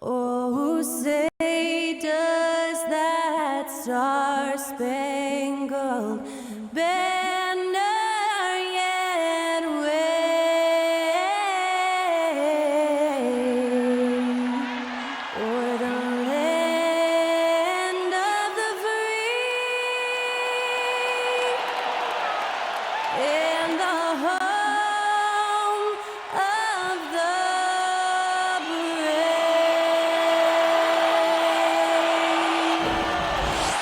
Oh, say does that star-spangled banner yet wave o'er the land of the free and the home of the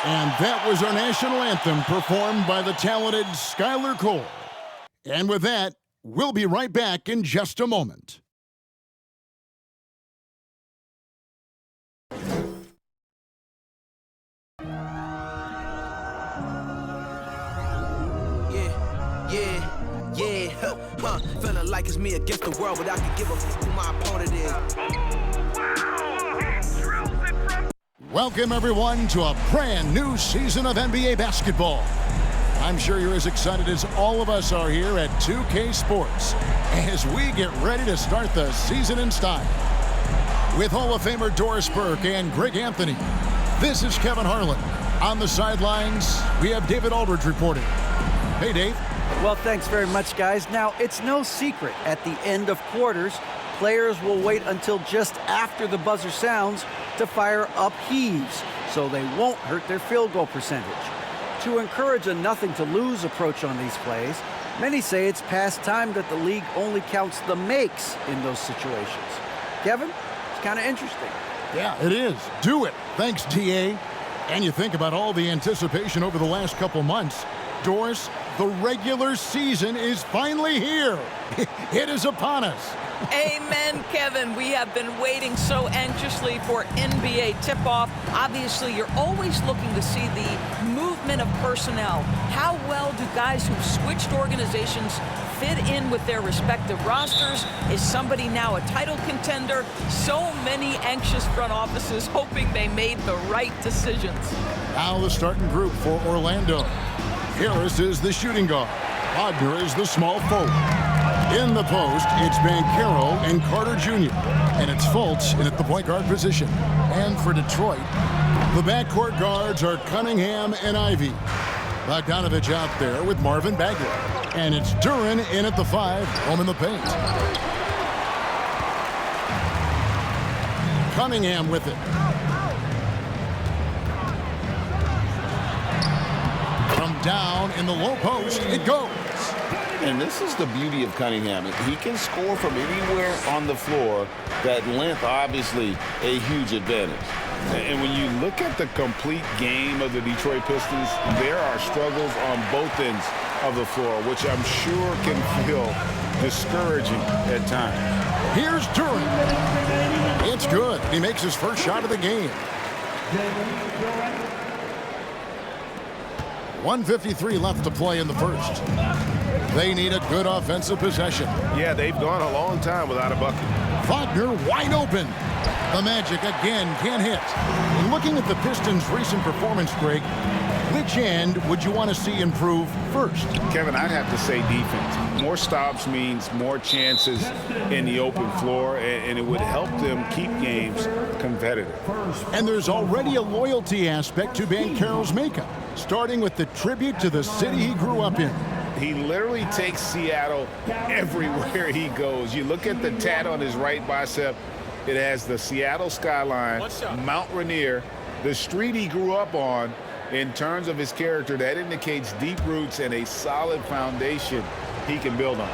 And that was our national anthem performed by the talented Skylar Cole. And with that, we'll be right back in just a moment. Feeling like it's me against the world, but I can give a fuck who my opponent is. Welcome, everyone, to a brand new season of NBA basketball. I'm sure you're as excited as all of us are here at 2K Sports as we get ready to start the season in style. With Hall of Famer Doris Burke and Greg Anthony, this is Kevin Harlan. On the sidelines, we have David Aldridge reporting. Hey, Dave. Well, thanks very much, guys. Now, it's no secret at the end of quarters, players will wait until just after the buzzer sounds to fire up heaves, so they won't hurt their field goal percentage. To encourage a nothing-to-lose approach on these plays, many say it's past time that the league only counts the makes in those situations. Kevin, it's kind of interesting. Yeah, it is. Do it. Thanks, TA. And you think about all the anticipation over the last couple months. Doris, the regular season is finally here. It is upon us. Amen, Kevin. We have been waiting so anxiously for NBA tip-off. Obviously, you're always looking to see the movement of personnel. How well do guys who've switched organizations fit in with their respective rosters? Is somebody now a title contender? So many anxious front offices hoping they made the right decisions. Now the starting group for Orlando. Harris is the shooting guard. Wagner is the small forward. In the post, it's Banchero and Carter Jr. And it's Fultz in at the point guard position. And for Detroit, the backcourt guards are Cunningham and Ivey. Bogdanovich out there with Marvin Bagley. And it's Duran in at the 5, home in the paint. Cunningham with it. From down in the low post, it goes. And this is the beauty of Cunningham. He can score from anywhere on the floor. That length, obviously, a huge advantage. And when you look at the complete game of the Detroit Pistons, there are struggles on both ends of the floor, which I'm sure can feel discouraging at times. Here's Duran. It's good. He makes his first shot of the game. 1:53 left to play in the first. They need a good offensive possession. Yeah, they've gone a long time without a bucket. Wagner wide open. The Magic again can't hit. And looking at the Pistons' recent performance, Greg, which end would you want to see improve first? Kevin, I'd have to say defense. More stops means more chances in the open floor, and it would help them keep games competitive. And there's already a loyalty aspect to Banchero's makeup, starting with the tribute to the city he grew up in. He literally takes Seattle everywhere he goes. You look at the tat on his right bicep, it has the Seattle skyline, Mount Rainier, the street he grew up on. In terms of his character, that indicates deep roots and a solid foundation he can build on.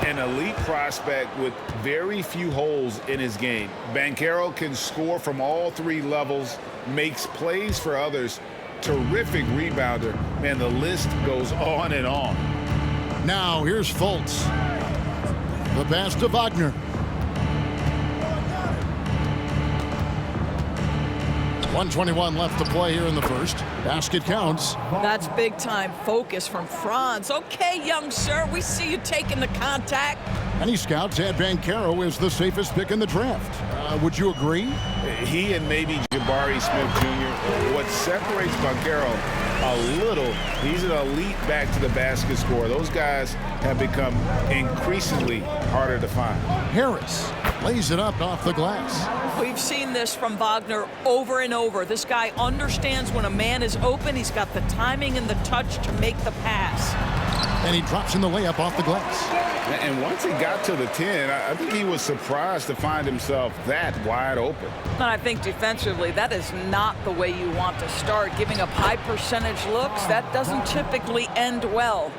An elite prospect with very few holes in his game. Banchero can score from all three levels, makes plays for others, terrific rebounder. Man, the list goes on and on. Now here's Fultz. The pass to Wagner. 1:21 left to play here in the first. Basket counts. That's big-time focus from Franz. Okay, young sir, we see you taking the contact. Many scouts had Banchero as the safest pick in the draft. Would you agree? He and maybe Jabari Smith Jr. What separates Banchero a little, he's an elite back-to-the-basket scorer. Those guys have become increasingly harder to find. Harris lays it up off the glass. We've seen this from Wagner over and over. This guy understands when a man is open. He's got the timing and the touch to make the pass. And he drops in the layup off the glass. And once he got to the 10, I think he was surprised to find himself that wide open. And I think defensively, that is not the way you want to start. Giving up high percentage looks, that doesn't typically end well.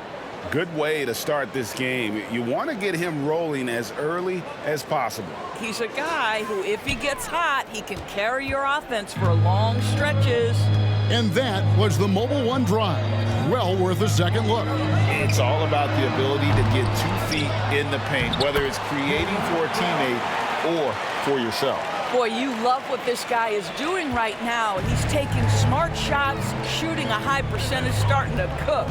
Good way to start this game. You want to get him rolling as early as possible. He's a guy who, if he gets hot, he can carry your offense for long stretches. And that was the Mobile One drive. Well worth a second look. It's all about the ability to get 2 feet in the paint, whether it's creating for a teammate or for yourself. Boy, you love what this guy is doing right now. He's taking smart shots, shooting a high percentage, starting to cook.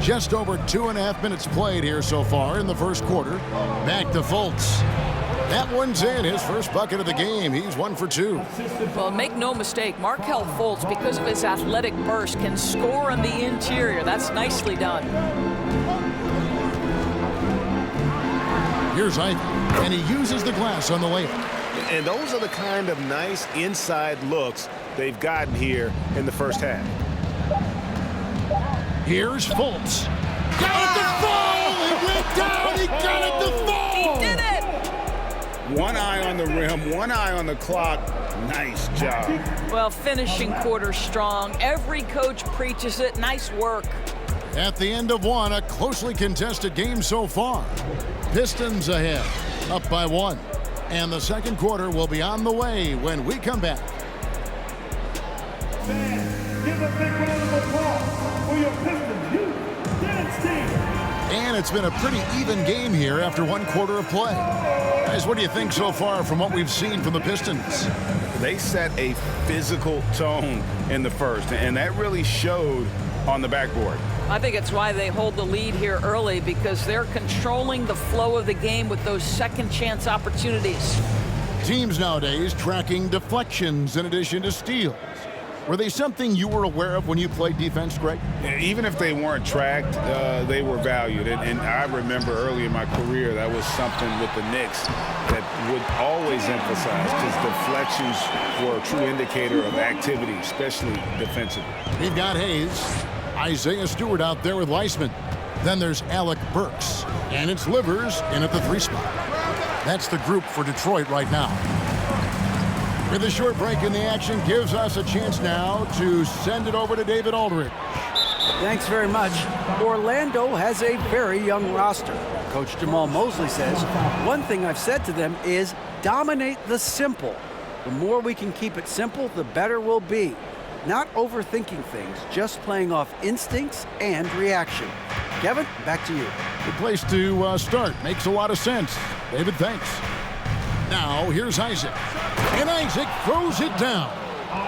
Just over 2.5 minutes played here so far in the first quarter. Back to Fultz. That one's in, his first bucket of the game. He's 1 for 2. Well, make no mistake, Markelle Fultz, because of his athletic burst, can score on the interior. That's nicely done. Here's Ivy, and he uses the glass on the layup. And those are the kind of nice inside looks they've gotten here in the first half. Here's Fultz. Got it to fall! It went down! He got it to fall! He did it! One eye on the rim, one eye on the clock. Nice job. Well, finishing quarter strong. Every coach preaches it. Nice work. At the end of one, a closely contested game so far. Pistons ahead, up by 1. And the second quarter will be on the way when we come back. Fans, give a big round of applause for your Pistons youth dance team. And it's been a pretty even game here after 1 quarter of play. Guys, what do you think so far from what we've seen from the Pistons? They set a physical tone in the first, and that really showed on the backboard. I think it's why they hold the lead here early, because they're controlling the flow of the game with those second chance opportunities. Teams nowadays tracking deflections in addition to steals. Were they something you were aware of when you played defense, Greg? Even if they weren't tracked, they were valued. And I remember early in my career, that was something with the Knicks that would always emphasize, because deflections were a true indicator of activity, especially defensively. We've got Hayes, Isaiah Stewart out there with Weissman. Then there's Alec Burks. And it's Livers in at the 3 spot. That's the group for Detroit right now. With a short break in the action, gives us a chance now to send it over to David Aldridge. Thanks very much. Orlando has a very young roster. Coach Jamal Mosley says, one thing I've said to them is dominate the simple. The more we can keep it simple, the better we'll be. Not overthinking things, just playing off instincts and reaction. Kevin, back to you. Good place to start. Makes a lot of sense. David, thanks. Now, here's Isaac. And Isaac throws it down.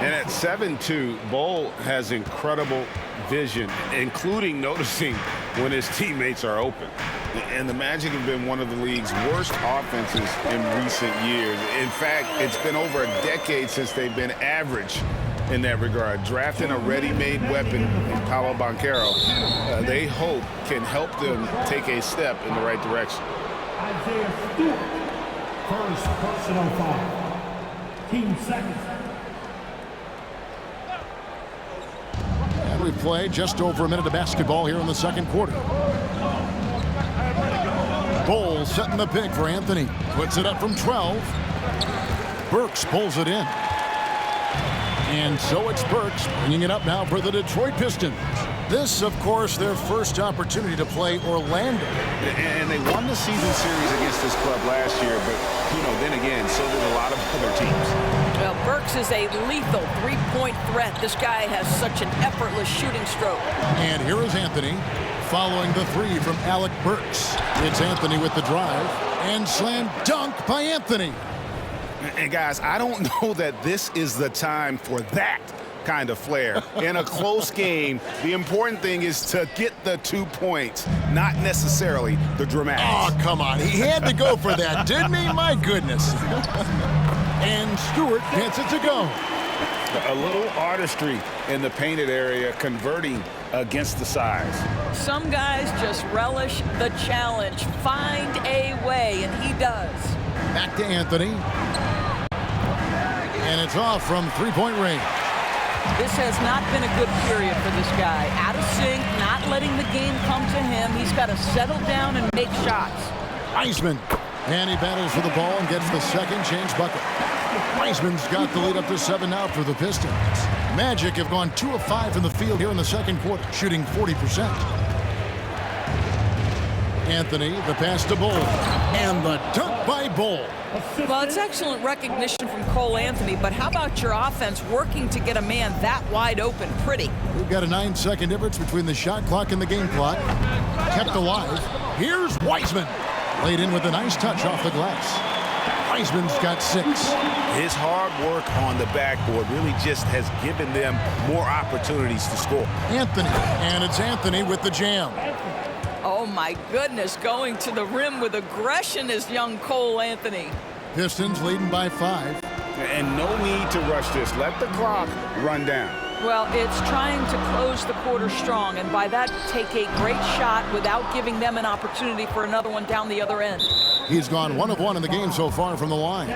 And at 7'2", Bol has incredible vision, including noticing when his teammates are open. And the Magic have been one of the league's worst offenses in recent years. In fact, it's been over a decade since they've been average in that regard. Drafting a ready-made weapon in Paolo Banchero, they hope can help them take a step in the right direction. Isaiah Stewart, first personal foul. Team seconds. And we play just over a minute of basketball here in the second quarter. Bol setting the pick for Anthony. Puts it up from 12. Burks pulls it in. And so it's Burks bringing it up now for the Detroit Pistons. This, of course, their first opportunity to play Orlando. And they won the season series against this club last year, but, then again, so did a lot of other teams. Well, Burks is a lethal three-point threat. This guy has such an effortless shooting stroke. And here is Anthony following the 3 from Alec Burks. It's Anthony with the drive. And slam dunk by Anthony. And guys, I don't know that this is the time for that kind of flair. In a close game, the important thing is to get the 2 points, not necessarily the dramatics. Oh, come on. He had to go for that, didn't he? My goodness. And Stewart gets it to go. A little artistry in the painted area, converting against the size. Some guys just relish the challenge. Find a way, and he does. Back to Anthony. And it's off from three-point range. This has not been a good period for this guy. Out of sync, not letting the game come to him. He's got to settle down and make shots. Wiseman. And he battles for the ball and gets the second chance bucket. Wiseman's got the lead up to 7 now for the Pistons. Magic have gone 2 of 5 in the field here in the second quarter, shooting 40%. Anthony, the pass to Bull. And the dunk by Bull. Well, it's excellent recognition from Cole Anthony, but how about your offense working to get a man that wide open pretty? We've got a 9-second difference between the shot clock and the game clock. Kept alive. Here's Wiseman. Laid in with a nice touch off the glass. Wiseman's got 6. His hard work on the backboard really just has given them more opportunities to score. Anthony, and it's Anthony with the jam. Oh my goodness, going to the rim with aggression is young Cole Anthony. Pistons leading by 5. And no need to rush this. Let the clock run down. Well, it's trying to close the quarter strong, and by that, take a great shot without giving them an opportunity for another one down the other end. He's gone 1 of 1 in the game so far from the line.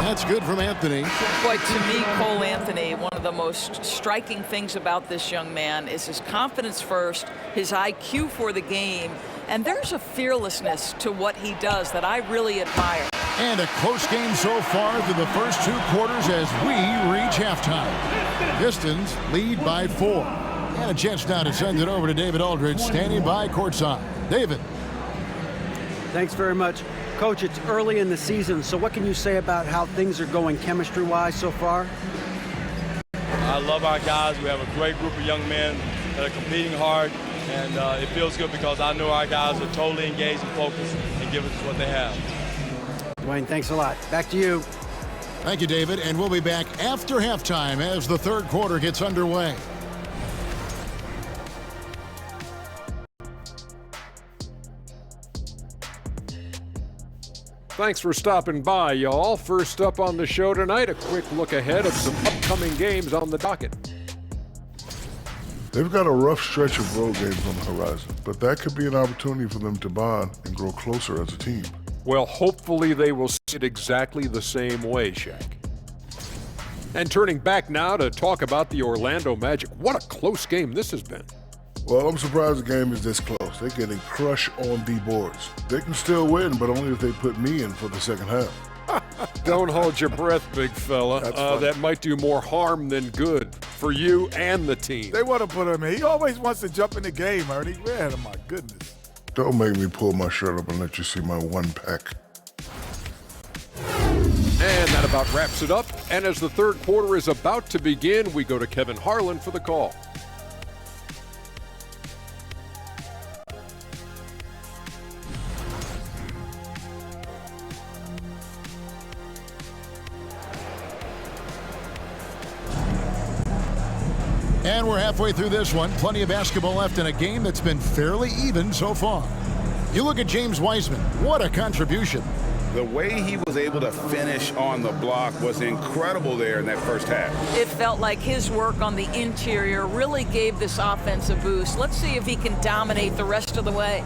That's good from Anthony. Boy, to me, Cole Anthony, one of the most striking things about this young man is his confidence first, his IQ for the game, and there's a fearlessness to what he does that I really admire. And a close game so far through the first 2 quarters as we reach halftime. Pistons lead by 4. And a chance now to send it over to David Aldridge, standing by courtside. David. Thanks very much. Coach, it's early in the season, so what can you say about how things are going chemistry-wise so far? I love our guys. We have a great group of young men that are competing hard, and it feels good because I know our guys are totally engaged and focused and giving us what they have. Dwayne, thanks a lot. Back to you. Thank you, David, and we'll be back after halftime as the third quarter gets underway. Thanks for stopping by, y'all. First up on the show tonight, a quick look ahead of some upcoming games on the docket. They've got a rough stretch of road games on the horizon, but that could be an opportunity for them to bond and grow closer as a team. Well, hopefully they will see it exactly the same way, Shaq. And turning back now to talk about the Orlando Magic. What a close game this has been. Well, I'm surprised the game is this close. They're getting crushed on the boards. They can still win, but only if they put me in for the second half. Don't hold your breath, big fella. That might do more harm than good for you and the team. They want to put him in. He always wants to jump in the game, Ernie. Man, oh my goodness. Don't make me pull my shirt up and let you see my 1-pack. And that about wraps it up. And as the third quarter is about to begin, we go to Kevin Harlan for the call. And we're halfway through this one. Plenty of basketball left in a game that's been fairly even so far. You look at James Wiseman. What a contribution. The way he was able to finish on the block was incredible there in that first half. It felt like his work on the interior really gave this offense a boost. Let's see if he can dominate the rest of the way.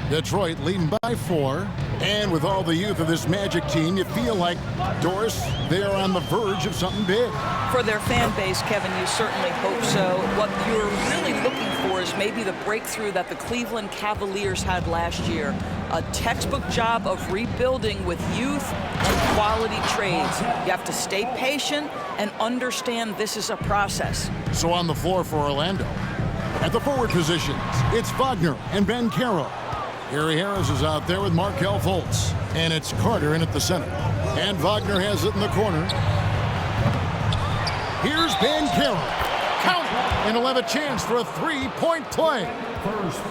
Detroit leading by 4. And with all the youth of this Magic team, you feel like, Doris, they are on the verge of something big. For their fan base, Kevin, you certainly hope so. What you're really looking for is maybe the breakthrough that the Cleveland Cavaliers had last year. A textbook job of rebuilding with youth and quality trades. You have to stay patient and understand this is a process. So on the floor for Orlando. At the forward positions, it's Wagner and Ben Carroll. Gary Harris is out there with Markelle Fultz. And it's Carter in at the center. And Wagner has it in the corner. Here's Ben Carroll. Count it! And he'll have a chance for a 3-point play.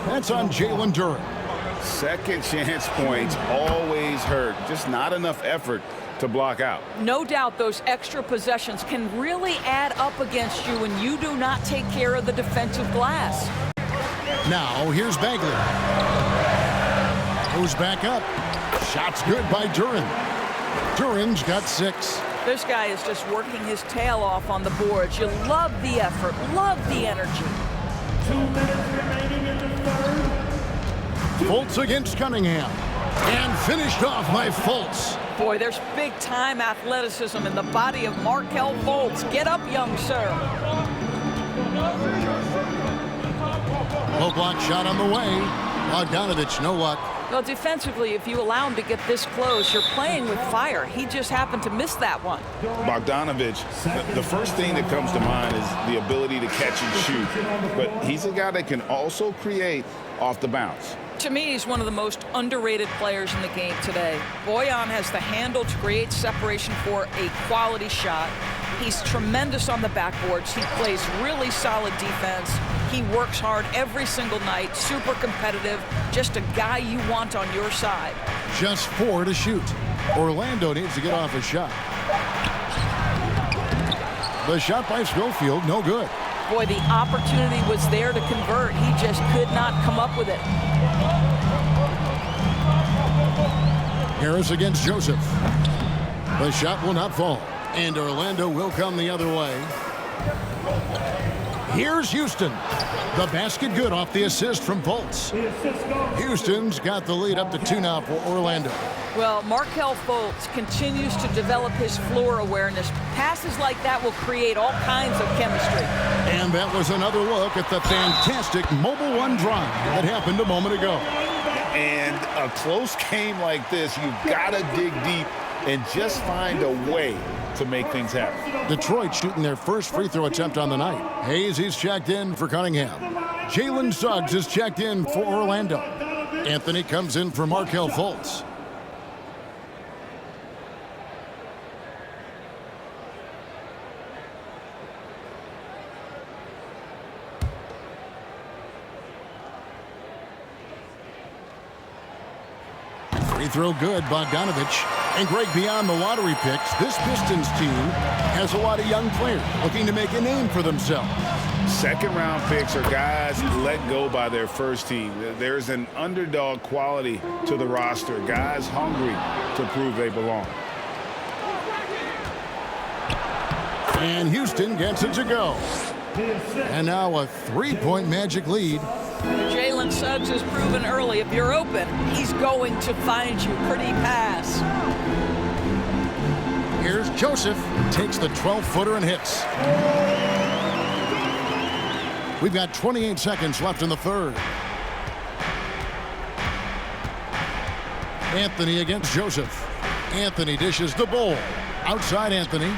That's on Jalen Duren. Second chance points always hurt. Just not enough effort to block out. No doubt those extra possessions can really add up against you when you do not take care of the defensive glass. Now here's Bagley. Goes back up. Shot's good by Duran. Duran's got 6. This guy is just working his tail off on the boards. You love the effort, love the energy. 2 minutes remaining in the third. Fultz against Cunningham. And finished off by Fultz. Boy, there's big-time athleticism in the body of Markelle Fultz. Get up, young sir. Low block shot on the way. Bogdanovich, no luck. Well, defensively, if you allow him to get this close, you're playing with fire. He just happened to miss that one. Bogdanovich, the first thing that comes to mind is the ability to catch and shoot. But he's a guy that can also create off the bounce. To me, he's one of the most underrated players in the game today. Bojan has the handle to create separation for a quality shot. He's tremendous on the backboards. He plays really solid defense. He works hard every single night, super competitive, just a guy you want on your side. Just 4 to shoot. Orlando needs to get off a shot. The shot by Schofield, no good. Boy, the opportunity was there to convert. He just could not come up with it. Harris against Joseph. The shot will not fall, and Orlando will come the other way. Here's Houston. The basket good off the assist from Fultz. Houston's got the lead up to 2 now for Orlando. Well, Markelle Fultz continues to develop his floor awareness. Passes like that will create all kinds of chemistry. And that was another look at the fantastic Mobile One drive that happened a moment ago. And a close game like this, you've got to dig deep and just find a way to make things happen. Detroit shooting their first free throw attempt on the night. Hayes, he's checked in for Cunningham. Jalen Suggs is checked in for Orlando. Anthony comes in for Markelle Fultz. Free throw good, Bogdanovich. And Greg, beyond the lottery picks, this Pistons team has a lot of young players looking to make a name for themselves. Second-round picks are guys let go by their first team. There's an underdog quality to the roster. Guys hungry to prove they belong. And Houston gets it to go. And now a 3-point Magic lead. Jalen Suggs has proven early, if you're open, he's going to find you. Pretty pass. Here's Joseph. Takes the 12-footer and hits. We've got 28 seconds left in the third. Anthony against Joseph. Anthony dishes the ball. Outside Anthony.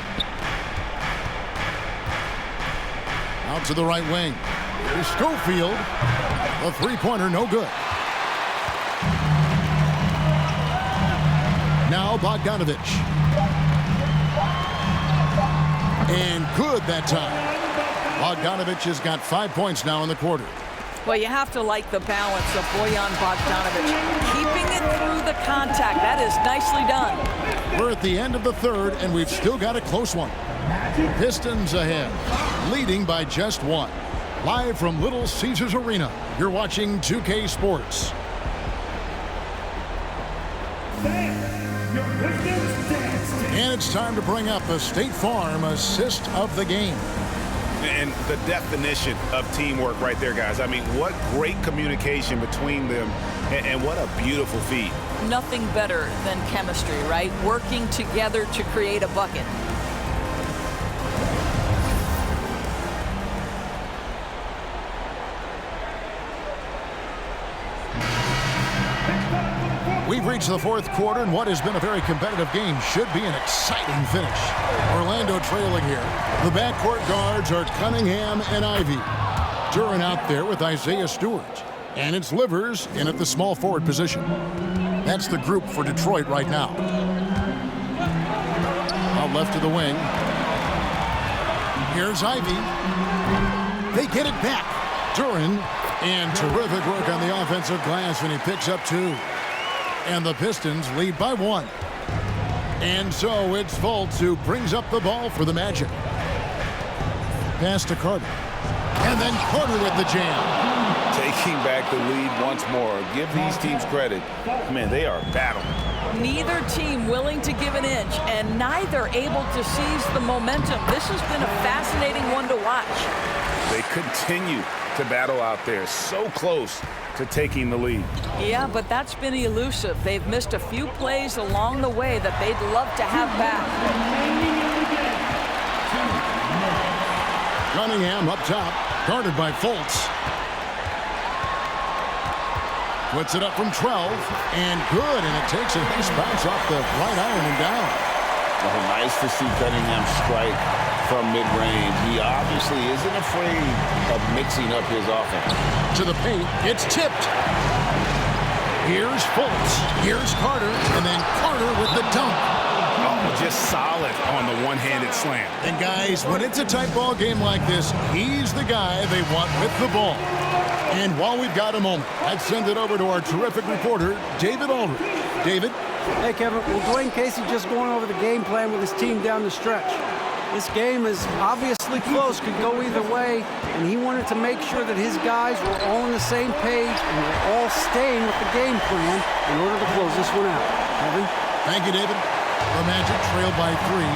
Out to the right wing. Here's Schofield. The three-pointer, no good. Now Bogdanovich. And good that time. Bogdanovich has got 5 points now in the quarter. Well, you have to like the balance of Bojan Bogdanovich. Keeping it through the contact. That is nicely done. We're at the end of the third, and we've still got a close one. Pistons ahead, leading by just 1. Live from Little Caesars Arena, you're watching 2K Sports. And it's time to bring up the State Farm assist of the game. And the definition of teamwork right there, guys. I mean, what great communication between them, and what a beautiful feat. Nothing better than chemistry, right? Working together to create a bucket. We've reached the fourth quarter, and what has been a very competitive game should be an exciting finish. Orlando trailing here. The backcourt guards are Cunningham and Ivy. Duran out there with Isaiah Stewart. And it's Livers in at the small forward position. That's the group for Detroit right now. Out left to the wing. Here's Ivy. They get it back. Duran, and terrific work on the offensive glass, and he picks up 2. And the Pistons lead by 1. And so it's Fultz who brings up the ball for the Magic. Pass to Carter. And then Carter with the jam. taking back the lead once more. Give these teams credit. Man, they are battling. Neither team willing to give an inch, and neither able to seize the momentum. This has been a fascinating one to watch. They continue to battle out there, so close to taking the lead. Yeah, but that's been elusive. They've missed a few plays along the way that they'd love to have back. Cunningham up top, guarded by Fultz. Puts it up from 12, and good, and it takes a nice bounce off the right iron and down. Well, nice to see Cunningham strike from mid-range. He obviously isn't afraid of mixing up his offense. To the paint, it's tipped. Here's Fultz, here's Carter, and then Carter with the dunk. Oh, just solid on the one-handed slam. And guys, when it's a tight ball game like this, he's the guy they want with the ball. And while we've got a moment, I'd send it over to our terrific reporter, David Aldridge. David? Hey, Kevin. Well, Dwayne Casey just going over the game plan with his team down the stretch. This game is obviously close, could go either way, and he wanted to make sure that his guys were all on the same page and were all staying with the game plan in order to close this one out. Kevin? Thank you, David. The Magic trail by 3.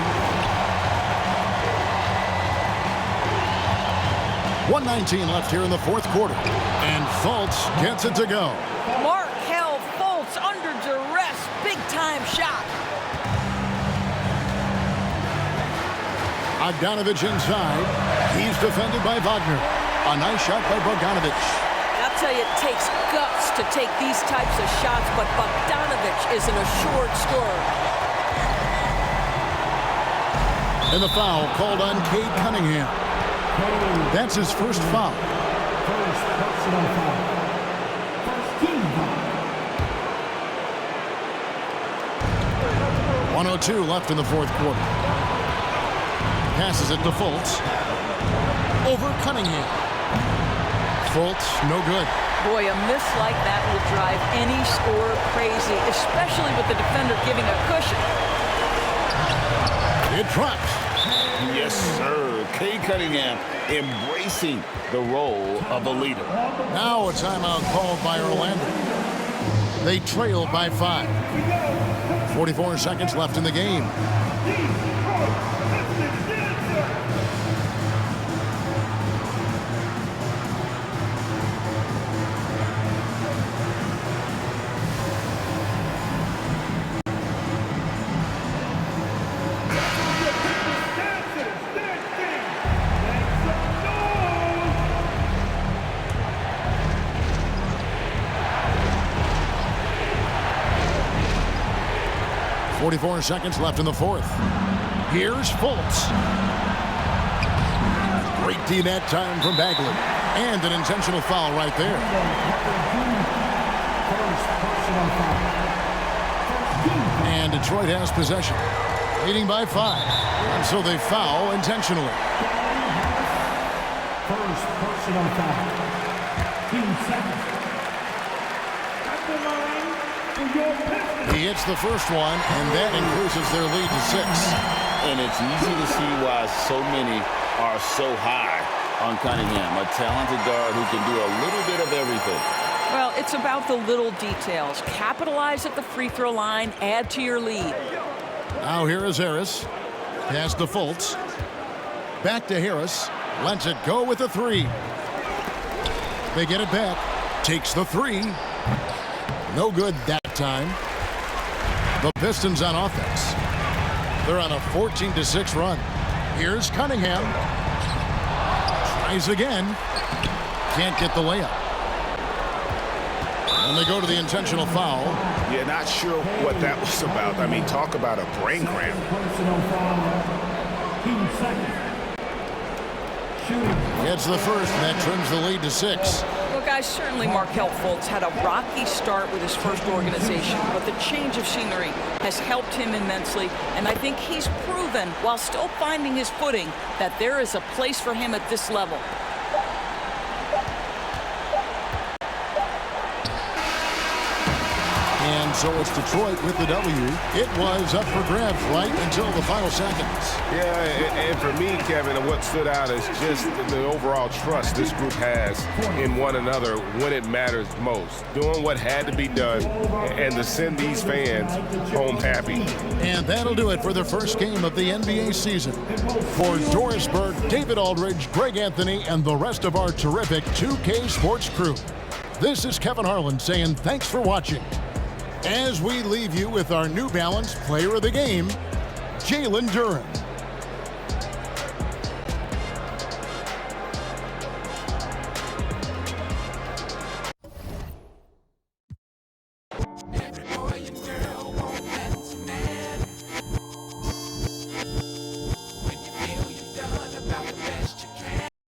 1:19 left here in the fourth quarter. And Fultz gets it to go. Markelle Fultz under duress. Big-time shot. Bogdanovich inside. He's defended by Wagner. A nice shot by Bogdanovich. I'll tell you, it takes guts to take these types of shots, but Bogdanovich is an assured scorer. And the foul called on Cade Cunningham. That's his first foul. First personal foul. First team foul. 1:02 left in the fourth quarter. Passes it to Fultz. Over Cunningham. Fultz, no good. Boy, a miss like that will drive any scorer crazy, especially with the defender giving a cushion. It drops. Yes, sir. Cade Cunningham embracing the role of a leader. Now a timeout called by Orlando. They trail by 5. 44 seconds left in the game. Four seconds left in the fourth. Here's Fultz. Great D that time from Bagley. And an intentional foul right there. And Detroit has possession. Leading by 5. And so they foul intentionally. First personal foul. 15 seconds. At the line for your Pistons. He hits the first one, and that increases their lead to 6. And it's easy to see why so many are so high on Cunningham, a talented guard who can do a little bit of everything. Well, it's about the little details. Capitalize at the free throw line, add to your lead. Now here is Harris. Pass to Fultz. Back to Harris. Lets it go with a 3. They get it back. Takes the 3. No good that time. The Pistons on offense. They're on a 14-6 run. Here's Cunningham. Tries again. Can't get the layup. And they go to the intentional foul. Yeah, not sure what that was about. I mean, talk about a brain cramp. Personal foul. 15 seconds. Shooting. Gets the first, and that trims the lead to 6. Well, guys, certainly Markelle Fultz had a rocky start with his first organization, but the change of scenery has helped him immensely, and I think he's proven, while still finding his footing, that there is a place for him at this level. And so it's Detroit with the W. It was up for grabs right until the final seconds. Yeah, and for me, Kevin, what stood out is just the overall trust this group has in one another when it matters most. Doing what had to be done and to send these fans home happy. And that'll do it for the first game of the NBA season. For Doris Burke, David Aldridge, Greg Anthony, and the rest of our terrific 2K Sports crew, this is Kevin Harlan saying thanks for watching. As we leave you with our New Balance Player of the Game, Jalen Duren.